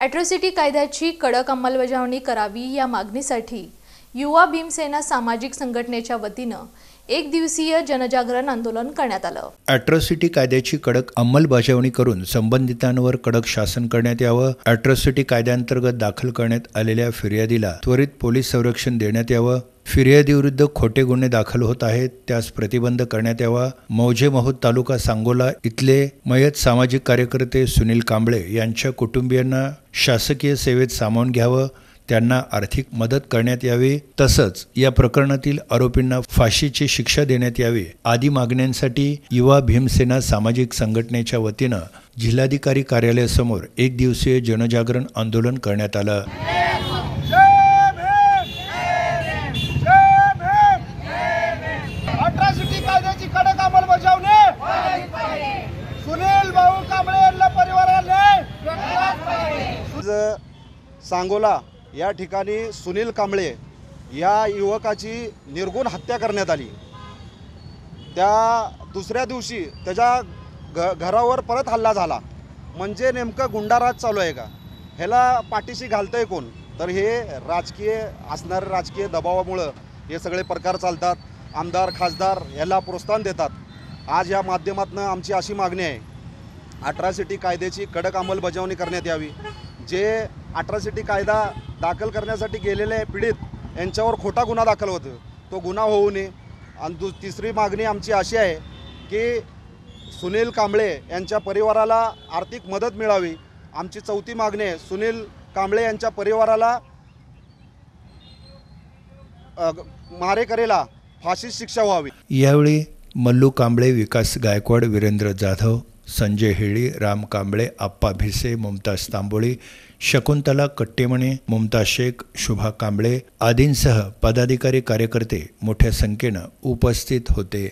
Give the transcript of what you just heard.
Atrocity कायद्याची कडक अंमलबजावणी करावी या मागणीसाठी युवा भीमसेना सामाजिक संघटनेच्या वतीनं एक दिवसीय जनजागरण आंदोलन करण्यात आलं। ॲट्रॉसिटी कायद्याची कडक अंमलबजावणी करून संबंधितांवर कडक शासन करण्यात यावं। ॲट्रॉसिटी कायद्याअंतर्गत दाखल करण्यात आलेल्या फिर्यादीला त्वरित पोलीस संरक्षण देण्यात यावं। फिर्यादीविरुद्ध खोटे गुन्हे दाखल होत आहेत त्यास प्रतिबंध करण्यात यावा। मौजे महूद तालुका सांगोला इथले मयत सामाजिक कार्यकर्ते सुनील कांबळे यांच्या कुटुंबियांना शासकीय सेवेत सामावून घ्यावं, त्यांना आर्थिक मदत करण्यात यावी, तसंच या प्रकरणातील आरोपींना फाशीची शिक्षा देण्यात यावी आदी मागण्यांसाठी युवा भीमसेना सामाजिक संघटनेच्या वतीनं जिल्हाधिकारी कार्यालयासमोर एक दिवसीय जनजागरण आंदोलन करण्यात आलं। ॲट्रॉसिटी कायद्याची कडक अंमलबजावणी सुनील भाऊ कांबळे यांना परिवाराने सांगोला या ठिकाणी सुनील कांबळे या युवकाची निर्गुण हत्या करण्यात आली। त्या दुसऱ्या दिवशी त्याच्या घरावर परत हल्ला झाला। म्हणजे नेमकं गुंडाराज चालू आहे का? ह्याला पाठीशी घालतंय कोण? तर हे राजकीय असणारे राजकीय दबावामुळं हे सगळे प्रकार चालतात। आमदार खासदार ह्याला प्रोत्साहन देतात। आज या माध्यमातून आमची अशी मागणी आहे, ॲट्रॉसिटी कायद्याची कडक अंमलबजावणी करण्यात यावी। जे ॲट्रॉसिटी कायदा दाखल करण्यासाठी गेलेले पीडित यांच्यावर खोटा गुन्हा दाखल होतो तो गुन्हा होऊ नये। आणि तिसरी मागणी आमची अशी आहे की सुनील कांबळे यांच्या परिवाराला आर्थिक मदत मिळावी। आमची चौथी मागणी आहे, सुनील कांबळे यांच्या परिवाराला मारेकरीला फाशी शिक्षा व्हावी। यावेळी मल्लू कांबळे, विकास गायकवाड, वीरेंद्र जाधव, संजय हेळी, राम कांबळे, आप्पा भिसे, मुमताज तांबोळी, शकुंतला कट्टेमणे, मुमताज शेख, शुभा कांबळे आदींसह पदाधिकारी कार्यकर्ते मोठ्या संख्येनं उपस्थित होते।